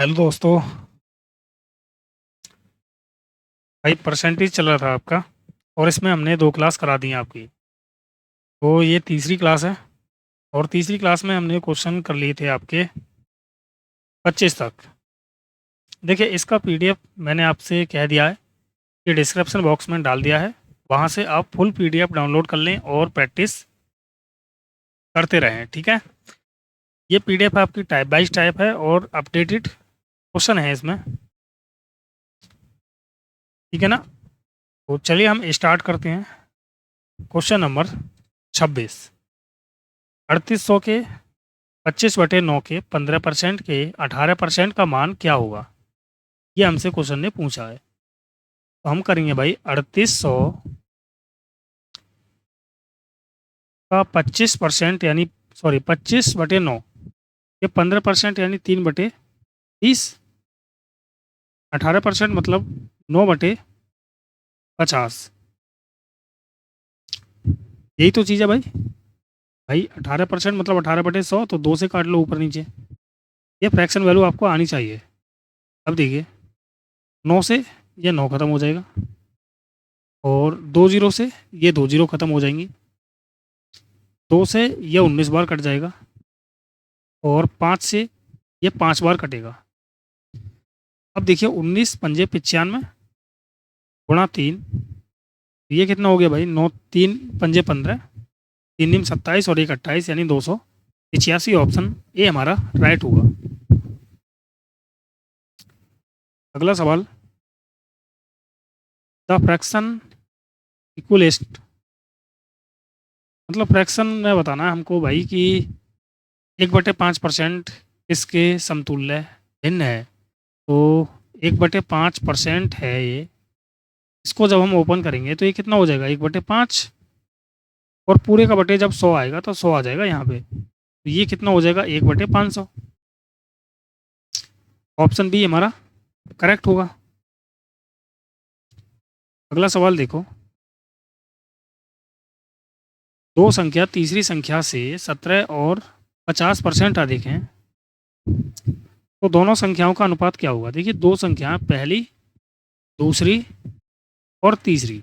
Hello दोस्तों। भाई percentage चल रहा था आपका और इसमें हमने दो क्लास करा दी हैं आपकी। तो ये तीसरी क्लास है और तीसरी क्लास में हमने क्वेश्चन कर लिए थे आपके 25 तक। देखिए इसका पीडीएफ मैंने आपसे कह दिया है कि डिस्क्रिप्शन बॉक्स में डाल दिया है। वहाँ से आप फुल पीडीएफ डाउनलोड कर लें और प्रैक्टिस करते रहें, ठीक है। ये पीडीएफ आपकी टाइप बाइज टाइप है और अपडेटेड क्वेश्चन है इसमें, ठीक है ना। तो चलिए हम स्टार्ट करते हैं। Question number 26। 3800 के 25/9 के 15% के 18% का मान क्या होगा, ये हमसे क्वेश्चन ने पूछा है। तो हम करेंगे भाई 3800 का 25% यानी 25/9 ये 15% यानी 3/30। 18% मतलब 9/50। यही तो चीज़ है भाई। भाई 18% मतलब 18/100, तो 2 से काट लो ऊपर नीचे। ये फ्रैक्शन वैल्यू आपको आनी चाहिए। अब देखिए 9 से ये 9 खत्म हो जाएगा और 2 जीरो से ये 2 जीरो खत्म हो जाएंगी। 2 से ये 19 बार कट जाएगा और 5 से ये 5 बार कटेगा। अब देखिए 19 पंजे 95 गुणा 3, ये कितना हो गया भाई 9 3 पंजे 15, 3 निम 27 और 1 28 यानी 285। ऑप्शन ए हमारा राइट होगा। अगला सवाल, द फ्रैक्शन इक्वलेस्ट, मतलब फ्रैक्शन में बताना है हमको भाई कि 1/5% इसके समतुल्य भिन्न है। तो 1/5% है ये। इसको जब हम ओपन करेंगे तो ये कितना हो जाएगा 1/5, और पूरे का बटे जब 100 आएगा तो 100 आ जाएगा यहाँ पे। तो ये कितना हो जाएगा 1/500। ऑप्शन बी हमारा करेक्ट होगा। अगला सवाल देखो, दो संख्या तीसरी संख्या से 17 और 50% अधिक हैं, तो दोनों संख्याओं का अनुपात क्या होगा। देखिए दो संख्या, पहली दूसरी और तीसरी।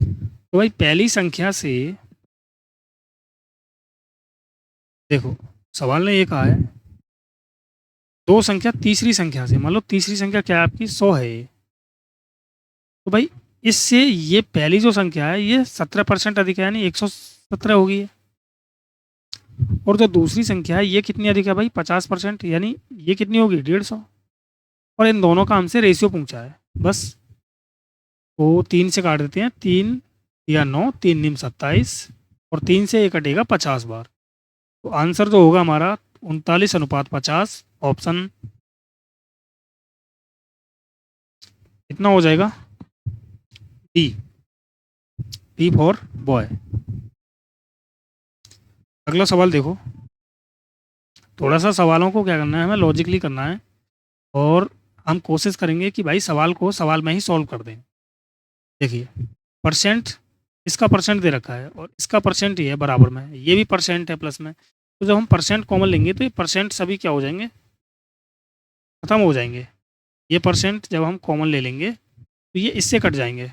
तो भाई पहली संख्या से, देखो सवाल ने ये कहा है दो संख्या तीसरी संख्या से, मान लो तीसरी संख्या क्या है आपकी 100 है ये। तो भाई इससे ये पहली जो संख्या है ये 17% अधिक है यानी 117 होगी ये। और जो दूसरी संख्या है ये कितनी अधिक है भाई 50% यानी ये कितनी होगी 150। और इन दोनों का हमसे रेशियो पूछा है बस। तो 3 से काट देते हैं, 3 या 9, 3 निम 27 और 3 से ये कटेगा 50 बार। तो आंसर जो होगा हमारा 39:50। ऑप्शन कितना हो जाएगा डी, बी फॉर बॉय। अगला सवाल देखो, थोड़ा सा सवालों को क्या करना है हमें लॉजिकली करना है और हम कोशिश करेंगे कि भाई सवाल को सवाल में ही सॉल्व कर दें। देखिए परसेंट, इसका परसेंट दे रखा है और इसका परसेंट ही है बराबर में, ये भी परसेंट है प्लस में। तो जब हम परसेंट कॉमन लेंगे तो ये परसेंट सभी क्या हो जाएंगे, खत्म हो जाएंगे। ये परसेंट जब हम कॉमन ले लेंगे तो ये इससे कट जाएंगे।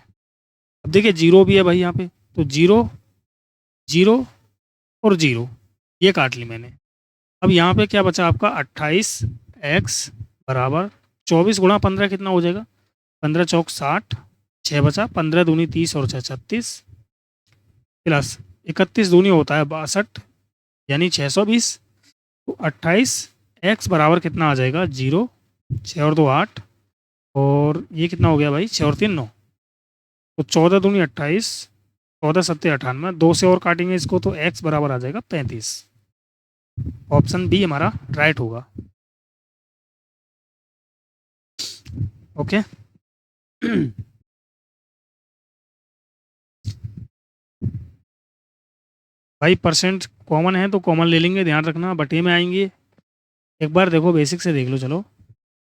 अब देखिए जीरो भी है भाई यहाँ पे, तो जीरो जीरो और जीरो ये काट ली मैंने। अब यहाँ पे क्या बचा आपका 28x बराबर 24 गुणा 15 कितना हो जाएगा 15 चौक 60, 6 बचा 15 दूनी 30 और 6 36 प्लस 31 दूनी होता है 62 यानी 620। तो 28x बराबर कितना आ जाएगा 0, 6 और 2 8 और ये कितना हो गया भाई 6 और 3 9। तो 14 दूनी 28, 14 सत्ते 98, 2 से और काटेंगे इसको तो x बराबर आ जाएगा 35। ऑप्शन बी हमारा राइट होगा। ओके भाई परसेंट कॉमन है तो कॉमन ले लेंगे, ध्यान रखना बटे में आएंगे। एक बार देखो बेसिक से देख लो चलो,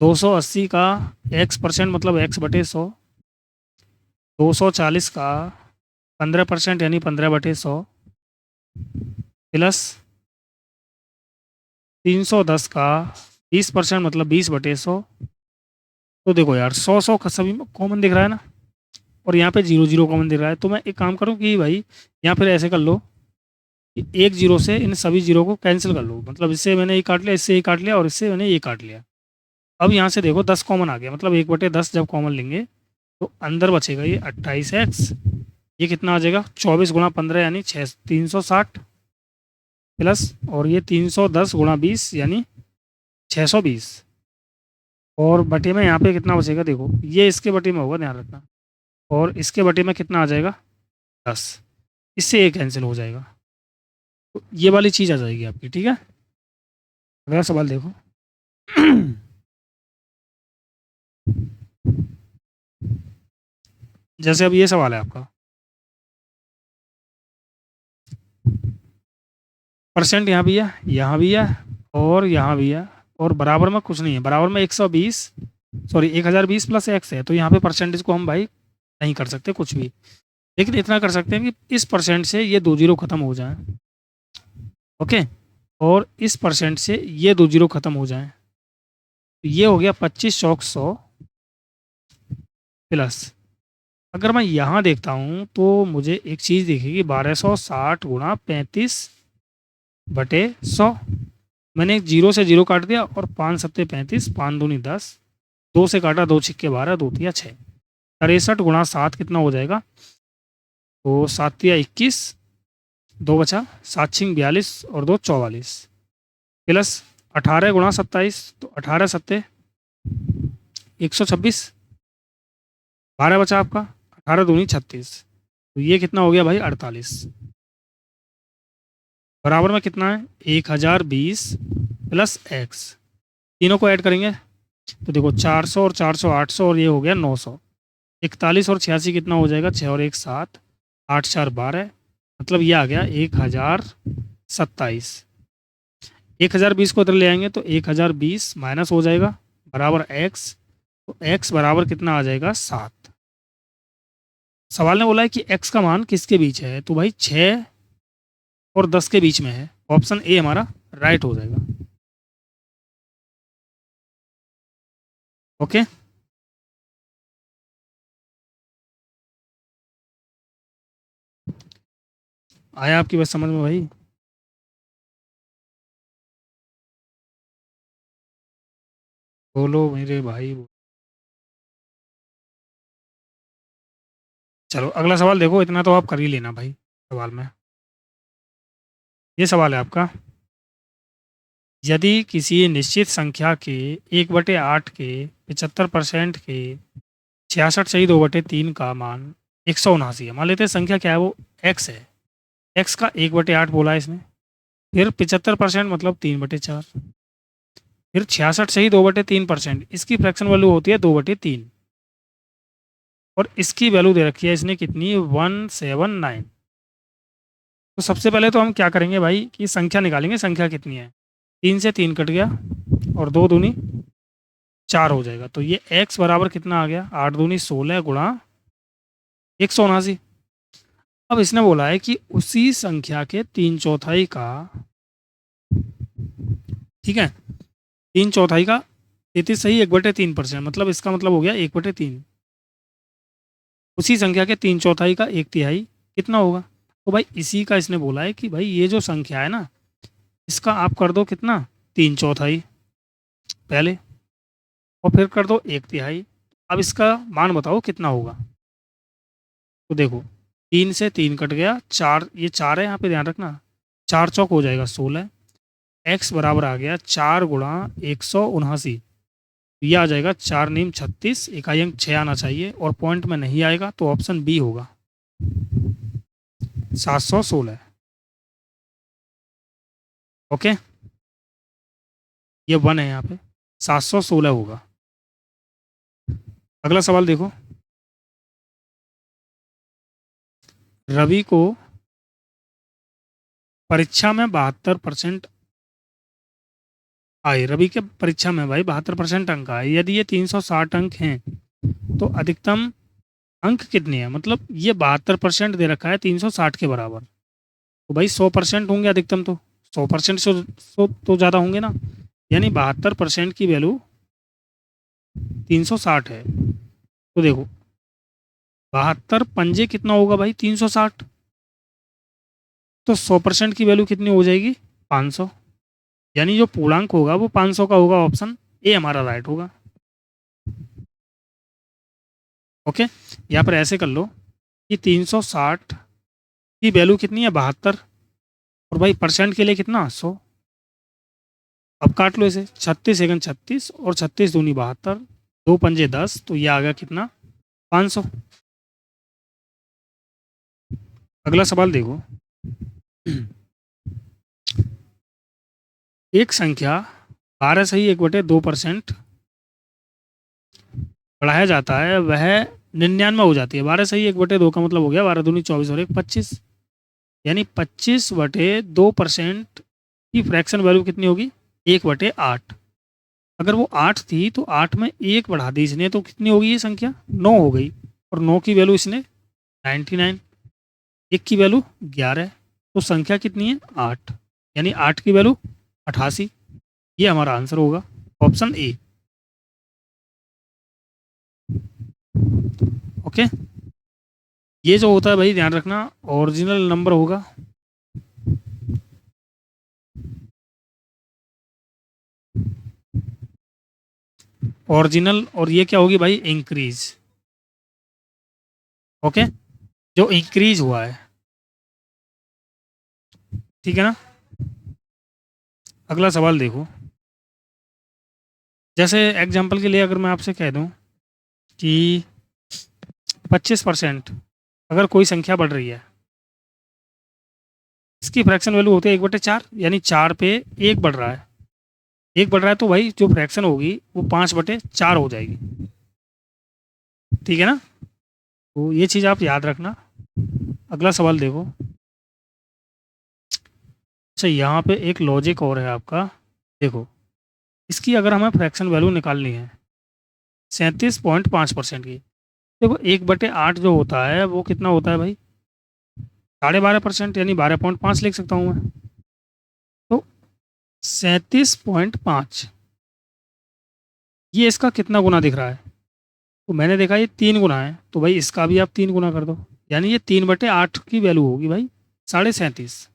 280 का x% मतलब x/100, 240 का 15% यानी 15/100 प्लस 310 का 20% मतलब 20/100। तो देखो यार 100 का सभी में कॉमन दिख रहा है ना, और यहाँ पे 0 0 कॉमन दिख रहा है। तो मैं एक काम करूँ कि भाई यहाँ फिर ऐसे कर लो कि एक जीरो से इन सभी जीरो को कैंसिल कर लो, मतलब इससे मैंने ये काट लिया, इससे ये काट लिया और इससे मैंने ये काट लिया। अब यहाँ से देखो 10 कॉमन आ गया, मतलब 1/10 जब कॉमन लेंगे तो अंदर बचेगा ये 28x। ये कितना आ जाएगा 24 × 15 यानी 360 प्लस, और ये 310 × 20 यानी 620। और बटे में यहाँ पे कितना बचेगा देखो, ये इसके बटे में होगा ध्यान रखना, और इसके बटे में कितना आ जाएगा 10। इससे ये कैंसिल हो जाएगा, तो ये वाली चीज़ आ जाएगी आपकी। ठीक है, अगला सवाल देखो। जैसे अब ये सवाल है आपका, परसेंट यहाँ भी है, यहाँ भी है, और यहाँ भी है, और बराबर में कुछ नहीं है, बराबर में 120 सॉरी 1020 प्लस एक्स है। तो यहाँ पे परसेंटेज को हम भाई नहीं कर सकते कुछ भी, लेकिन इतना कर सकते हैं कि इस परसेंट से ये 2 0 खत्म हो जाए। ओके, और इस परसेंट से ये 2 0 खत्म हो जाए। तो ये हो गया 25 चौक 100 प्लस, अगर मैं यहाँ देखता हूँ तो मुझे एक चीज़ दिखेगी 1260 × 35/100। मैंने एक 0 से 0 काट दिया, और 5 सत्ते 35, 5 दूनी 10, 2 से काटा 2 छिक्के 12, 2 तिया 6, 63 × 7 कितना हो जाएगा, तो 7 तिया 21, 2 बचा, 7 छिंग 42 और 2 44 प्लस 18 × 27, तो 18 सत्ते 126, 12 बचा आपका, 18 दूनी 36, तो ये कितना हो गया भाई 48। बराबर में कितना है 1020 प्लस एक्स, तीनों को ऐड करेंगे तो देखो 400 और 400 800, और ये हो गया 900। 41 और 86 कितना हो जाएगा, 6 और 1 7, 8 4 12, मतलब ये आ गया 1027। 1020 को इधर ले आएंगे तो 1020 माइनस हो जाएगा बराबर एक्स, तो एक्स बराबर कितना आ जाएगा 7। सवाल ने बोला है कि एक्स का मान किसके बीच है, तो भाई 6 और 10 के बीच में है। ऑप्शन ए हमारा राइट हो जाएगा। ओके, आया आपकी बात समझ में भाई? बोलो मेरे भाई। चलो अगला सवाल देखो, इतना तो आप कर ही लेना भाई सवाल में। ये सवाल है आपका, यदि किसी निश्चित संख्या के 1/8 के 75% के 66 सही 2/3 का मान 179 है। मान लेते हैं संख्या क्या है, वो एक्स है। एक्स का 1/8 बोला है इसने, फिर 75% मतलब 3/4, फिर 66 सही 2/3%, इसकी फ्रैक्शन वैल्यू होती है 2/3, और इसकी वैल्यू दे रखी है इसने कितनी 179। तो सबसे पहले तो हम क्या करेंगे भाई कि संख्या निकालेंगे, संख्या कितनी है, 3 से 3 कट गया, और 2 दूनी 4 हो जाएगा। तो ये x बराबर कितना आ गया 8 दूनी 16 गुणा 179। अब इसने बोला है कि उसी संख्या के 3/4 का, ठीक है, 3/4 का 33 सही 1/3%, मतलब इसका मतलब हो गया 1/3। उसी संख्या के 3/4 का 1/3 कितना होगा, तो भाई इसी का इसने बोला है कि भाई ये जो संख्या है ना, इसका आप कर दो कितना 3/4 पहले, और फिर कर दो 1/3। अब इसका मान बताओ कितना होगा। तो देखो 3 से 3 कट गया, 4 ये 4 है यहाँ पे ध्यान रखना, 4 चौक हो जाएगा 16, x बराबर आ गया 4 गुणा 179। ये आ जाएगा 4 नीम 36, इकाई अंक 6 आना चाहिए, और पॉइंट में नहीं आएगा तो ऑप्शन बी होगा 716। ओके, ये 1 है यहाँ पे, 716 होगा। अगला सवाल देखो, रवि को परीक्षा में 72% आए। रवि के परीक्षा में भाई 72% अंक आए। यदि ये 360 अंक हैं तो अधिकतम अंक कितने हैं, मतलब ये 72% दे रखा है 360 के बराबर, तो भाई 100% होंगे अधिकतम, तो 100% से तो ज़्यादा होंगे ना। यानी 72% की वैल्यू 360 है। तो देखो 72 पंजे कितना होगा भाई 360, तो 100% की वैल्यू कितनी हो जाएगी 500, यानी जो पूर्णांक होगा वो 500 का होगा। ऑप्शन ए हमारा राइट होगा। ओके, यहाँ पर ऐसे कर लो कि 360 की वैल्यू कितनी है 72, और भाई परसेंट के लिए कितना 100। अब काट लो इसे, 36 सेकंड 36 और 36 दूनी 72, दो पंजे 10, तो ये आ गया कितना 500। अगला सवाल देखो, एक संख्या 12/2% बढ़ाया जाता है, वह 99 हो जाती है। 12/2 का मतलब हो गया 12 दूनी 24 और 1 25, यानी 25/2% की फ्रैक्शन वैल्यू कितनी होगी 1/8। अगर वो 8 थी तो 8 में 1 बढ़ा दी इसने, तो कितनी होगी ये संख्या 9 हो गई, और 9 की वैल्यू इसने 99, 1 की वैल्यू 11, तो संख्या कितनी है 8, यानी 8 की वैल्यू 88। ये हमारा आंसर होगा, ऑप्शन ए। ओके, ये जो होता है भाई ध्यान रखना ओरिजिनल नंबर होगा। ओरिजिनल, और ये क्या होगी भाई इंक्रीज। ओके, जो इंक्रीज हुआ है, ठीक है ना। अगला सवाल देखो, जैसे एग्जांपल के लिए अगर मैं आपसे कह दूं कि 25% अगर कोई संख्या बढ़ रही है, इसकी फ्रैक्शन वैल्यू होती है 1/4, यानी 4 पे 1 बढ़ रहा है, 1 बढ़ रहा है, तो भाई जो फ्रैक्शन होगी वो 5/4 हो जाएगी, ठीक है ना। तो ये चीज़ आप याद रखना। अगला सवाल देखो, अच्छा यहाँ पे एक लॉजिक और है आपका, देखो इसकी अगर हमें फ्रैक्शन वैल्यू निकालनी है 37.5% की, देखो 1/8 जो होता है वो कितना होता है भाई 12.5%, यानी 12.5 लिख सकता हूँ मैं। तो 37.5 ये इसका कितना गुना दिख रहा है, तो मैंने देखा ये 3 गुना है, तो भाई इसका भी आप 3 गुना कर दो, यानी ये 3/8 की वैल्यू होगी भाई 37.5।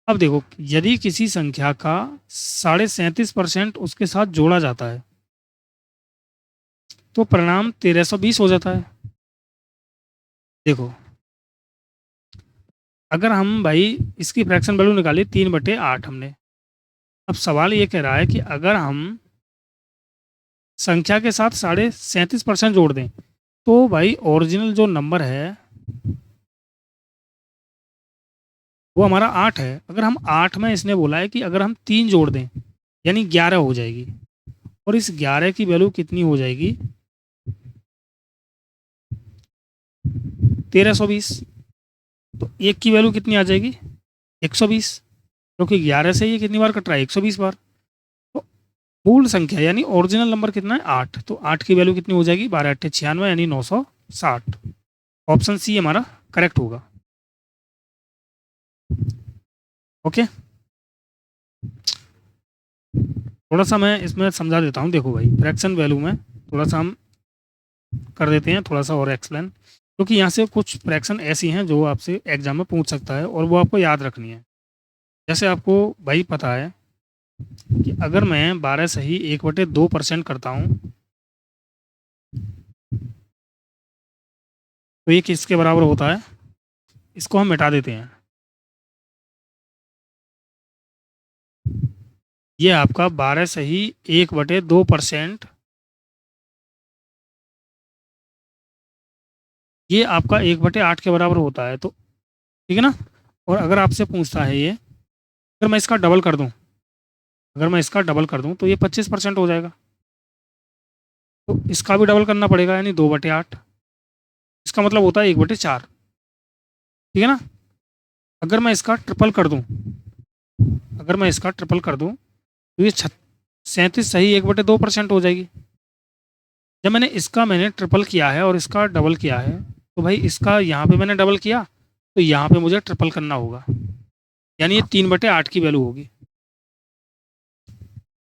अब देखो यदि किसी संख्या का 37.5% उसके साथ जोड़ा जाता है तो परिणाम 1320 हो जाता है। देखो अगर हम भाई इसकी फ्रैक्शन वैल्यू निकाली 3/8 हमने, अब सवाल ये कह रहा है कि अगर हम संख्या के साथ 37.5% जोड़ दें तो भाई ओरिजिनल जो नंबर है वो हमारा 8 है। अगर हम 8 में इसने बोला है कि अगर हम 3 जोड़ दें यानी 11 हो जाएगी, और इस 11 की वैल्यू कितनी हो जाएगी 1320, तो 1 की वैल्यू कितनी आ जाएगी 120, क्योंकि 11 से ये कितनी बार कट रहा है 120 बार। तो मूल संख्या यानी ओरिजिनल नंबर कितना है 8, तो 8 की वैल्यू कितनी हो जाएगी 12×8 = 96, यानी 960। ऑप्शन सी हमारा करेक्ट होगा। ओके, थोड़ा सा मैं इसमें समझा देता हूँ। देखो भाई फ्रैक्शन वैल्यू में थोड़ा सा हम कर देते हैं थोड़ा सा और एक्सप्लेन, क्योंकि यहाँ से कुछ फ्रैक्शन ऐसी हैं जो आपसे एग्जाम में पूछ सकता है और वो आपको याद रखनी है। जैसे आपको भाई पता है कि अगर मैं 12/1/2% करता हूँ तो ये किसके बराबर होता है, इसको हम मिटा देते हैं। ये आपका 12/1/2%, ये आपका 1/8 के बराबर होता है, तो ठीक है ना। और अगर आपसे पूछता है ये, अगर मैं इसका डबल कर दूं, अगर मैं इसका डबल कर दूं तो ये 25% हो जाएगा, तो इसका भी डबल करना पड़ेगा यानी 2/8, इसका मतलब होता है 1/4, ठीक है ना। अगर मैं इसका ट्रिपल कर दूं, अगर मैं इसका ट्रिपल कर दूं तो ये 37 सही 1/2% हो जाएगी। जब मैंने ट्रिपल किया है और इसका डबल किया है, तो भाई इसका यहाँ पे मैंने डबल किया तो यहाँ पे मुझे ट्रिपल करना होगा, यानी ये 3/8 की वैल्यू होगी।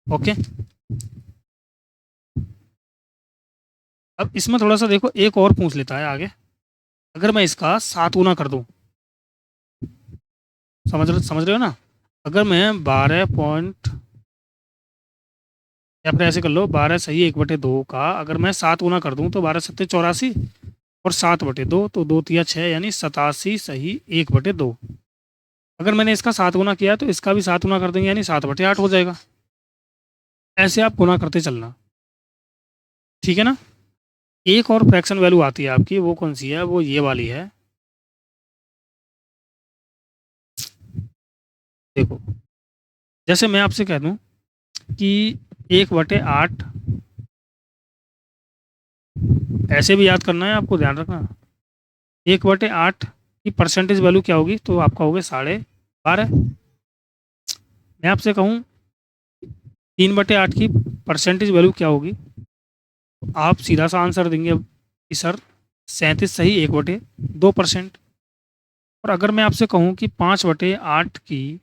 ओके। अब इसमें थोड़ा सा देखो, एक और पूछ लेता है आगे। अगर मैं इसका 7 गुना कर दूं, समझ रहे हो ना? अगर मैं 12 या फिर ऐसे कर लो, 12 सही 1/2 का अगर मैं 7 गुना कर दूं तो 12 7 84 और 7/2 तो 2 3 6 यानी 87 सही 1/2। अगर मैंने इसका 7 गुना किया तो इसका भी 7 गुना कर देंगे यानी 7/8 हो जाएगा। ऐसे आप गुना करते चलना, ठीक है ना? एक और फ्रैक्शन वैल्यू आती है आपकी, वो कौन सी है? वो ये वाली है, देखो। जैसे मैं आपसे कह दूं कि 1/8, ऐसे भी याद करना है आपको, ध्यान रखना। 1/8 की परसेंटेज वैल्यू क्या होगी? तो आपका होगा 12.5। मैं आपसे कहूँ 3/8 की परसेंटेज वैल्यू क्या होगी? तो आप सीधा सा आंसर देंगे कि सर 37 सही 1/2%। और अगर मैं आपसे कहूँ कि 5/8 की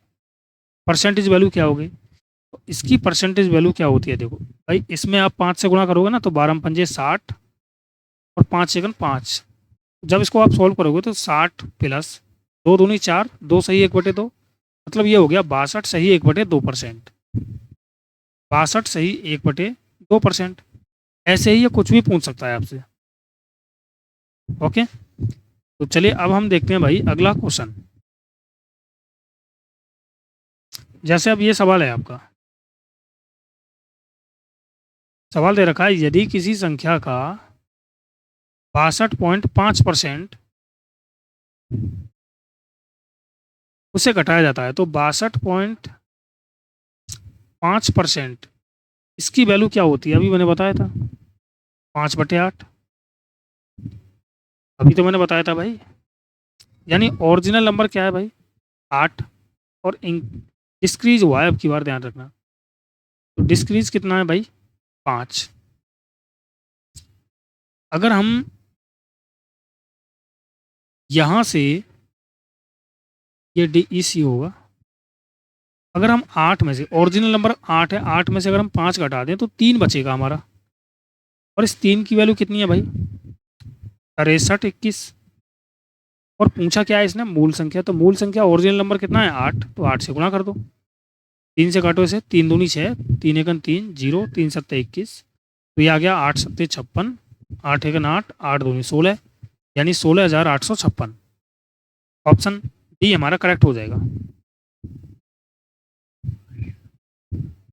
परसेंटेज वैल्यू क्या होगी? तो इसकी परसेंटेज वैल्यू क्या होती है? देखो भाई, इसमें आप 5 से गुणा करोगे ना तो 12×5 = 60 और 5×5 जब इसको आप सॉल्व करोगे तो 60 प्लस 2×2 = 4, 2 सही 1/2, मतलब ये हो गया 62 सही 1/2%। 62 सही 1/2%। ऐसे ही ये कुछ भी पूछ सकता है आपसे। ओके, तो चलिए अब हम देखते हैं भाई अगला क्वेश्चन। जैसे अब ये सवाल है आपका, सवाल दे रखा है यदि किसी संख्या का 62.5% उसे घटाया जाता है तो 62.5% इसकी वैल्यू क्या होती है? अभी मैंने बताया था 5/8, अभी तो मैंने बताया था भाई। यानी ओरिजिनल नंबर क्या है भाई? 8, और डिस्क्रीज हुआ है, अब की बार ध्यान रखना। तो डिस्क्रीज कितना है भाई? 5। अगर हम यहाँ से, ये डी ई सी होगा, अगर हम 8 में से, ओरिजिनल नंबर 8 है, 8 में से अगर हम 5 घटा दें तो 3 बचेगा हमारा। और इस 3 की वैल्यू कितनी है भाई? 63 21। और पूछा क्या है इसने? मूल संख्या। तो मूल संख्या ओरिजिनल नंबर कितना है? 8, तो 8 से गुणा कर दो। 3 से काटो इसे, 3 दूनी 6, 3 एकन 3, 0, 3 सत्ते 21, तो ये आ गया 8 सत्ते 56, 8 एकन 8, 8 दूनी 16, यानी 16,856। ऑप्शन डी हमारा करेक्ट हो जाएगा।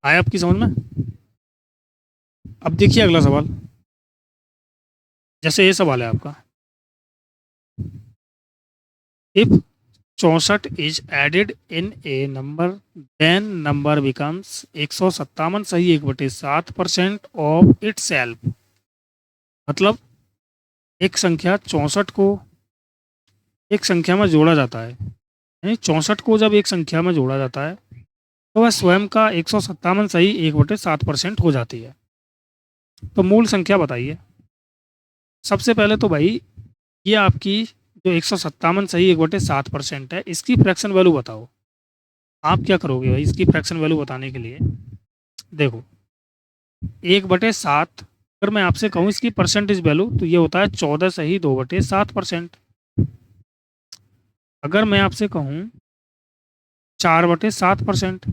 आया आपकी समझ में? अब देखिए अगला सवाल। जैसे ये सवाल है आपका, if 64 is added in a number then number becomes 157 सही 1/7% ऑफ इट सेल्फ। मतलब एक संख्या 64 को एक संख्या में जोड़ा जाता है, यानी 64 को जब एक संख्या में जोड़ा जाता है तो वह स्वयं का 157 सही 1/7% हो जाती है। तो मूल संख्या बताइए। सबसे पहले तो भाई ये आपकी जो 157 सही 1/7% है, इसकी फ्रैक्शन वैल्यू बताओ। आप क्या करोगे भाई इसकी फ्रैक्शन वैल्यू बताने के लिए? देखो 1/7, अगर मैं आपसे कहूँ इसकी परसेंटेज वैल्यू तो ये होता है 14 सही 2/7%। अगर मैं आपसे कहूँ 4/7%,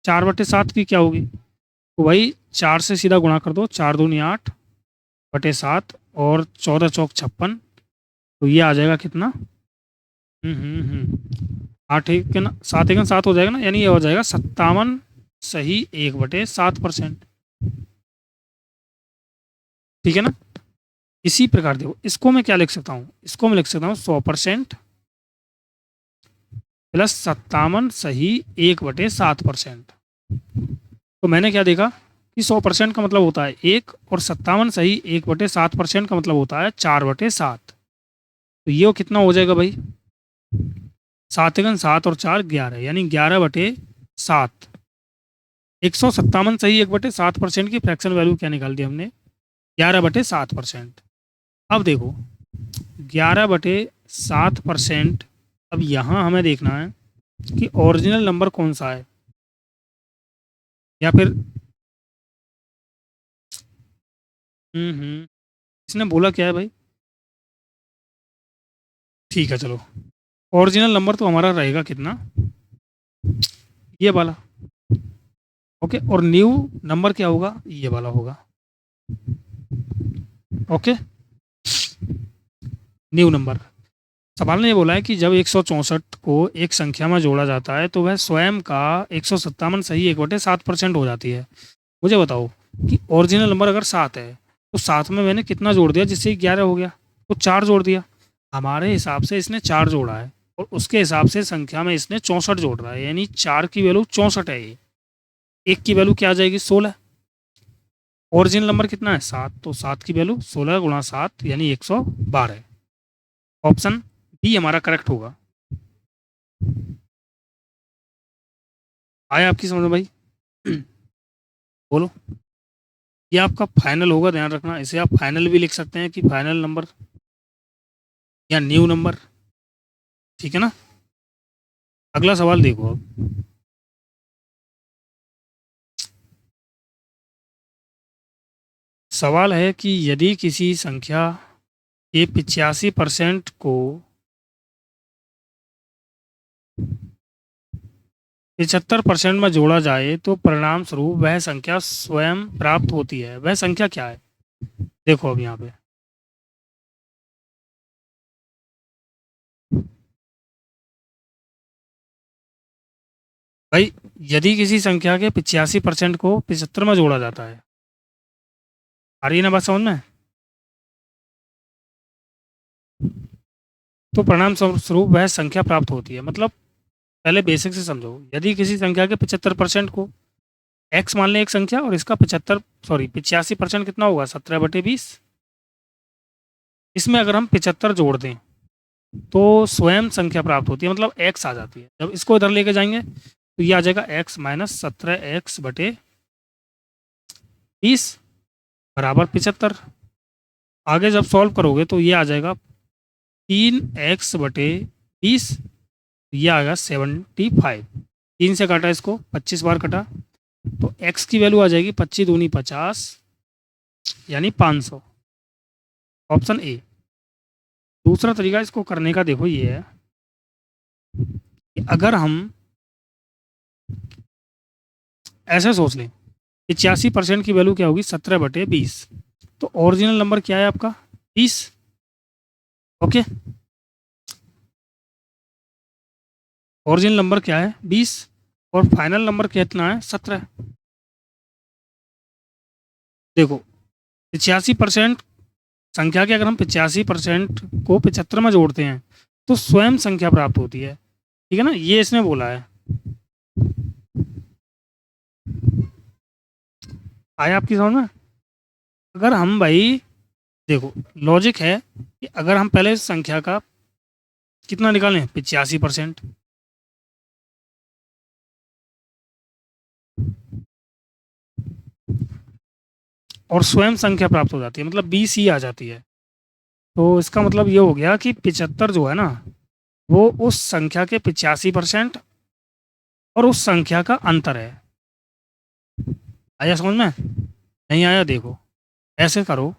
4/7 की क्या होगी? तो भाई 4 से सीधा गुणा कर दो, 4 दूनी 8/7 और 14 चौक 56, तो ये आ जाएगा कितना? 8 7 एकन 7 हो जाएगा ना, यानी ये हो जाएगा 57 सही 1/7%। ठीक है ना? इसी प्रकार देखो, इसको मैं क्या लिख सकता हूँ? इसको मैं लिख सकता हूँ 100% प्लस 57 सही 1/7%। तो मैंने क्या देखा कि 100% का मतलब होता है 1 और 57 सही 1/7% का मतलब होता है 4/7। तो ये कितना हो जाएगा भाई? 7 एकन 7 और 4 11, यानी 11/7। 157 सही 1/7% की फ्रैक्शन वैल्यू क्या निकाल दी हमने? 11/7%। अब देखो 11/7%, अब यहाँ हमें देखना है कि ओरिजिनल नंबर कौन सा है, या फिर इसने बोला क्या है भाई? ठीक है चलो, ओरिजिनल नंबर तो हमारा रहेगा कितना, ये वाला। ओके, और न्यू नंबर क्या होगा, ये वाला होगा। Okay, new number. सवाल ने ये बोला है कि जब 164 को एक संख्या में जोड़ा जाता है तो वह स्वयं का 157 सही 1/7% हो जाती है। मुझे बताओ कि ओरिजिनल नंबर अगर 7 है तो 7 में मैंने कितना जोड़ दिया जिससे 11 हो गया, तो 4 जोड़ दिया। हमारे हिसाब से इसने 4 जोड़ा है और उसके हिसाब से संख्या में इसने 64 जोड़ रहा है, यानी 4 की वैल्यू 64 है ये। एक की वैल्यू क्या आ जाएगी, 16। ओरिजिनल नंबर कितना है, 7, तो 7 की वैल्यू 16 × 7 यानी 112। ऑप्शन बी हमारा करेक्ट होगा। आया आपकी समझ में भाई? बोलो। ये आपका फाइनल होगा, ध्यान रखना, इसे आप फाइनल भी लिख सकते हैं कि फाइनल नंबर या न्यू नंबर। ठीक है ना? अगला सवाल देखो अब। सवाल है कि यदि किसी संख्या के 85% को 75% में जोड़ा जाए तो परिणाम स्वरूप वह संख्या स्वयं प्राप्त होती है, वह संख्या क्या है? देखो अब यहाँ पे भाई, यदि किसी संख्या के 85% को 75 में जोड़ा जाता है, आ रही है ना बात समझ में? तो परिणाम स्वरूप वह संख्या प्राप्त होती है, मतलब पहले बेसिक से समझो। यदि किसी संख्या के 75% को एक्स मान लें एक संख्या, और इसका 85% कितना होगा, 17/20। इसमें अगर हम 75 जोड़ दें तो स्वयं संख्या प्राप्त होती है, मतलब एक्स आ जाती है। जब इसको इधर लेके जाएंगे तो ये आ जाएगा एक्स माइनस 17x/20 बराबर 75। आगे जब सॉल्व करोगे तो ये आ जाएगा 3x/20, ये आ गया 75। 3 से काटा इसको, 25 बार कटा, तो x की वैल्यू आ जाएगी 25 दूनी 50 यानी 500। Option A. दूसरा तरीका इसको करने का देखो ये है कि अगर हम ऐसे सोच लें, 85% की वैल्यू क्या होगी, 17/20, तो ओरिजिनल नंबर क्या है आपका, 30। ओके, ओरिजिनल नंबर क्या है, 20, और फाइनल नंबर कितना है, 17। देखो, 85% संख्या के अगर हम 85% को 75 में जोड़ते हैं तो स्वयं संख्या प्राप्त होती है। ठीक है ना, ये इसने बोला है। आया आपकी समझ में? अगर हम भाई, देखो लॉजिक है कि अगर हम पहले इस संख्या का कितना निकालें, 85%, और स्वयं संख्या प्राप्त हो जाती है, मतलब 20 ही आ जाती है। तो इसका मतलब ये हो गया कि 75 जो है ना, वो उस संख्या के 85% और उस संख्या का अंतर है। आया समझ में? नहीं आया? देखो, ऐसे करो,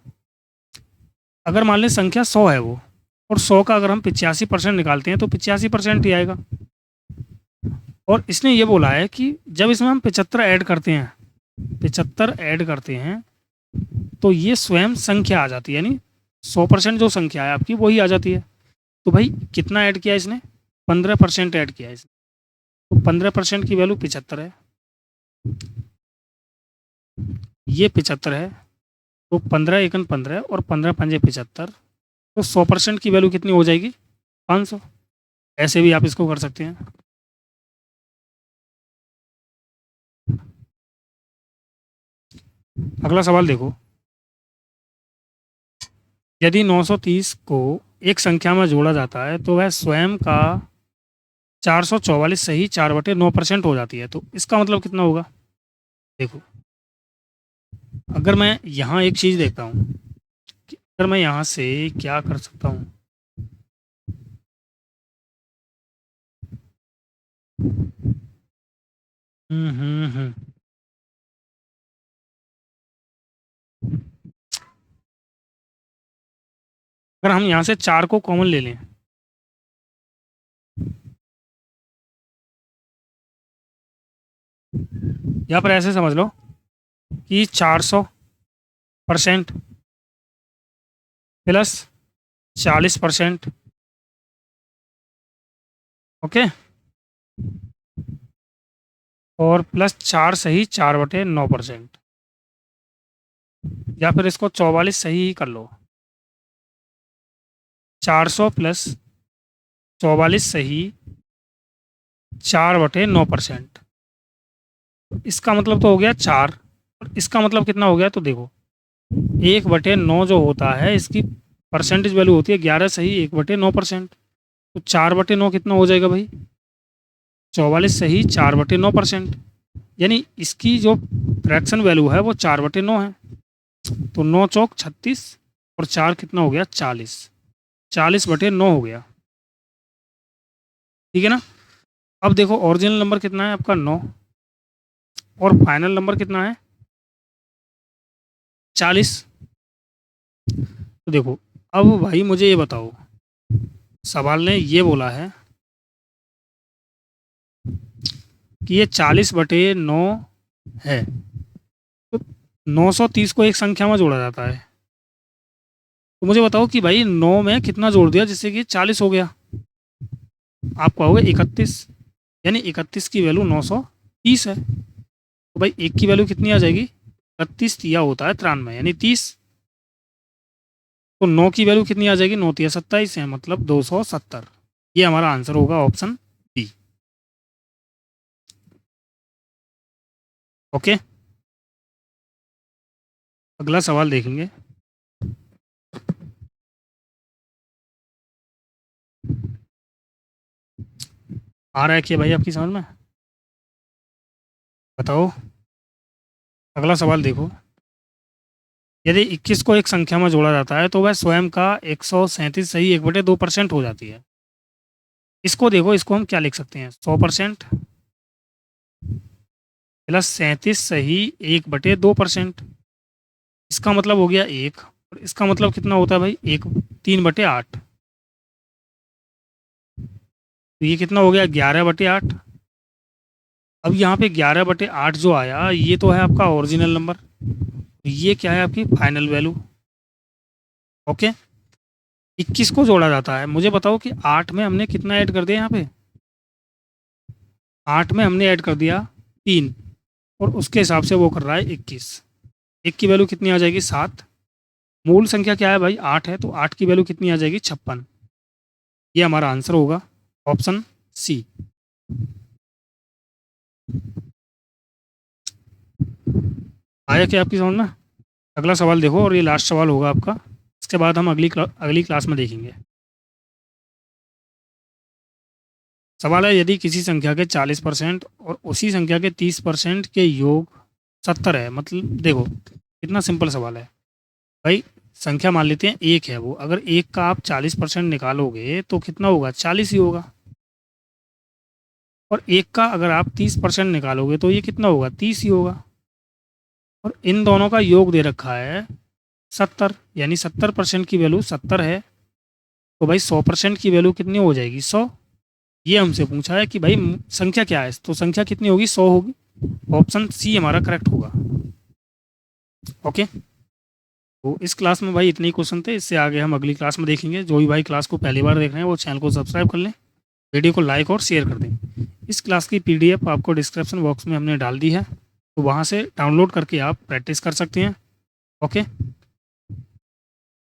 अगर मान लें संख्या 100 है वो, और 100 का अगर हम 85% निकालते हैं तो 85% ही आएगा। और इसने ये बोला है कि जब इसमें हम 75 ऐड करते हैं, 75 ऐड करते हैं तो ये स्वयं संख्या आ जाती है, यानी 100% जो संख्या है आपकी वही आ जाती है। तो भाई कितना ऐड किया इसने, 15% ऐड किया इसने, तो 15% की वैल्यू 75 है, ये 75 है, तो 15 एकन 15 और 15 पंजे 75, तो 100% की वैल्यू कितनी हो जाएगी, 500। ऐसे भी आप इसको कर सकते हैं। अगला सवाल देखो, यदि 930 को एक संख्या में जोड़ा जाता है तो वह स्वयं का 444 सही 4/9% हो जाती है, तो इसका मतलब कितना होगा? देखो, अगर मैं यहाँ एक चीज़ देखता हूँ कि अगर मैं यहाँ से क्या कर सकता हूँ, हम्म हम्म हम्म अगर हम यहाँ से 4 को कॉमन ले लें, यहाँ पर ऐसे समझ लो कि 400% प्लस 40%, ओके, और प्लस 4 सही 4/9%, या फिर इसको 44 सही ही कर लो। 400 प्लस 44 सही 4/9%, इसका मतलब तो हो गया 4, और इसका मतलब कितना हो गया, तो देखो 1/9 जो होता है इसकी परसेंटेज वैल्यू होती है 11 सही 1/9%, तो 4/9 कितना हो जाएगा भाई, 44 सही 4/9%, यानी इसकी जो फ्रैक्शन वैल्यू है वो 4/9 है। तो 9 चौक 36 और 4 कितना हो गया 40, 40/9 हो गया, ठीक है ना। अब देखो ओरिजिनल नंबर कितना है आपका 9, और फाइनल नंबर कितना है 40। तो देखो अब भाई मुझे ये बताओ, सवाल ने ये बोला है कि ये 40/9 है, तो 930 को एक संख्या में जोड़ा जाता है, तो मुझे बताओ कि भाई 9 में कितना जोड़ दिया जिससे कि 40 हो गया, आप कहोगे 31, यानी 31 की वैल्यू 930 है, तो भाई एक की वैल्यू कितनी आ जाएगी, 31 तिया होता है 93 यानी 30, तो 9 की वैल्यू कितनी आ जाएगी, 9 तिया 27 है, मतलब 270, ये हमारा आंसर होगा ऑप्शन बी, ओके। अगला सवाल देखेंगे। आ रहा है क्या भाई आपकी समझ में, बताओ। अगला सवाल देखो, यदि 21 को एक संख्या में जोड़ा जाता है तो वह स्वयं का 137 सही 1/2% हो जाती है। इसको देखो, इसको हम क्या लिख सकते हैं, 100% प्लस 37 सही 1/2%, इसका मतलब हो गया 1, और इसका मतलब कितना होता है भाई 3/8, तो ये कितना हो गया 11/8। अब यहाँ पे 11/8 जो आया ये तो है आपका ओरिजिनल नंबर, ये क्या है आपकी फाइनल वैल्यू, ओके। 21 को जोड़ा जाता है, मुझे बताओ कि 8 में हमने कितना ऐड कर दिया, यहाँ पे 8 में हमने ऐड कर दिया 3, और उसके हिसाब से वो कर रहा है 21, एक की वैल्यू कितनी आ जाएगी 7, मूल संख्या क्या है भाई 8 है, तो 8 की वैल्यू कितनी आ जाएगी 56, ये हमारा आंसर होगा ऑप्शन सी। आया क्या आपकी समझ में। अगला सवाल देखो, और ये लास्ट सवाल होगा आपका, इसके बाद हम अगली क्लास में देखेंगे। सवाल है, यदि किसी संख्या के 40% और उसी संख्या के 30% के योग 70 है, मतलब देखो कितना सिंपल सवाल है भाई, संख्या मान लेते हैं एक है वो, अगर एक का आप 40% निकालोगे तो कितना होगा 40 ही होगा, और एक का अगर आप 30% निकालोगे तो ये कितना होगा 30 ही होगा, और इन दोनों का योग दे रखा है 70, यानी 70% की वैल्यू 70 है, तो भाई 100% की वैल्यू कितनी हो जाएगी 100। ये हमसे पूछा है कि भाई संख्या क्या है, तो संख्या कितनी होगी 100 होगी, ऑप्शन सी हमारा करेक्ट होगा, ओके। तो इस क्लास में भाई इतने ही क्वेश्चन थे, इससे आगे हम अगली क्लास में देखेंगे। जो भी भाई क्लास को पहली बार देख रहे हैं वो चैनल को सब्सक्राइब कर लें, वीडियो को लाइक और शेयर कर दें। इस क्लास की पीडीएफ आपको डिस्क्रिप्शन बॉक्स में हमने डाल दी है, तो वहाँ से डाउनलोड करके आप प्रैक्टिस कर सकते हैं, ओके।